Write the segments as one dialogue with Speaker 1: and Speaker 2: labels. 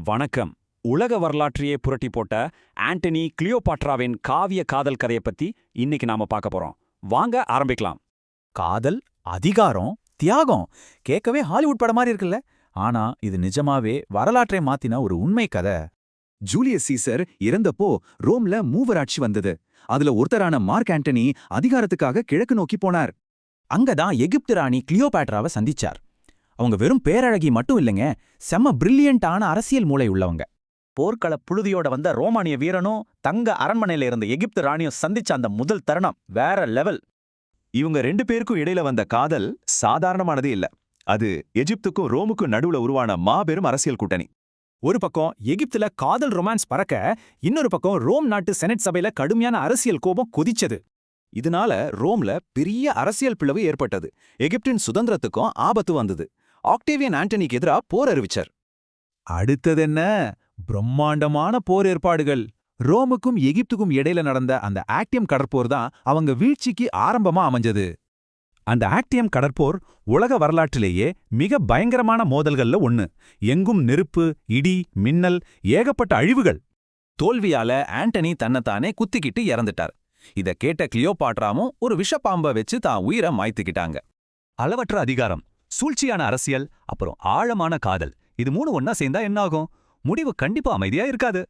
Speaker 1: வணக்கம். உலக வரலாற்றையே புரட்டி போட்ட ஆண்டனி கிளியோபாட்ராவின் காவிய காதல் கதையை பத்தி இன்னைக்கு நாம பார்க்க போறோம். வாங்க ஆரம்பிக்கலாம்.
Speaker 2: காதல், அதிகாரம், தியாகம் கேட்கவே ஹாலிவுட் படம் மாதிரி இருக்குல்ல. ஆனா இது நிஜமாவே வரலாற்றை மாத்தின ஒரு உண்மை கதை.
Speaker 3: ஜூலியஸ் சீசர் இறந்தப்போ ரோம்ல மூவராட்சி வந்தது. அதுல ஒருத்தரான மார்க் ஆண்டனி அதிகாரத்துக்காக கிழக்கு நோக்கி போனார்.
Speaker 2: அங்கதான் எகிப்து ராணி கிளியோபாட்ராவை சந்திச்சார். அவங்க வெறும் பேரழகி மட்டும் இல்லைங்க, செம்ம பிரில்லியண்டான அரசியல் மூளை உள்ளவங்க.
Speaker 4: போர்க்கள புழுதியோட வந்த ரோமானிய வீரனும் தங்க அரண்மனையில இருந்த எகிப்து ராணியும் சந்திச்ச அந்த முதல் தருணம் வேற லெவல்.
Speaker 5: இவங்க 2 பேருக்கும் இடையில வந்த காதல் சாதாரணமானதே இல்ல. அது எஜிப்துக்கும் ரோமுக்கும் நடுவுல உருவான மாபெரும் அரசியல் கூட்டணி.
Speaker 2: ஒரு பக்கம் எகிப்துல காதல் ரொமான்ஸ் பறக்க, இன்னொரு பக்கம் ரோம் நாட்டு செனட் சபையில கடுமையான அரசியல் கோபம் கொதிச்சது.
Speaker 5: இதனால ரோம்ல பெரிய அரசியல் பிளவு ஏற்பட்டது. எகிப்தின் சுதந்திரத்துக்கும் ஆபத்து வந்தது. ஆக்டேவியன் ஆண்டனிக்கு எதிரா போர் அறிவிச்சார்.
Speaker 2: அடுத்ததென்ன? பிரம்மாண்டமான போர் ஏற்பாடுகள். ரோமுக்கும் எகிப்துக்கும் இடையில நடந்த அந்த ஆக்டியம் கடற்போர் தான் அவங்க வீழ்ச்சிக்கு ஆரம்பமா அமைஞ்சது. அந்த ஆக்டியம் கடற்போர் உலக வரலாற்றிலேயே மிக பயங்கரமான மோதல்கள்ல ஒண்ணு. எங்கும் நெருப்பு, இடி, மின்னல், ஏகப்பட்ட அழிவுகள். தோல்வியால ஆண்டனி தன்னைத்தானே குத்திக்கிட்டு இறந்துட்டார். இத கேட்ட கிளியோபாட்ராவும் ஒரு விஷப்பாம்ப வச்சு தான் உயிரை மாய்த்துக்கிட்டாங்க.
Speaker 5: அளவற்ற அதிகாரம், சூழ்ச்சியான அரசியல், அப்புறம் ஆழமான காதல், இது 3 ஒன்னா சேர்ந்தா என்னாகும்? முடிவு கண்டிப்பா அமைதியா இருக்காது.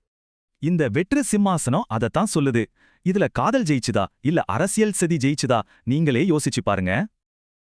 Speaker 2: இந்த வெற்று சிம்மாசனம் அதத்தான் சொல்லுது. இதுல காதல் ஜெயிச்சுதா இல்ல அரசியல் சதி ஜெயிச்சுதா? நீங்களே யோசிச்சு பாருங்க.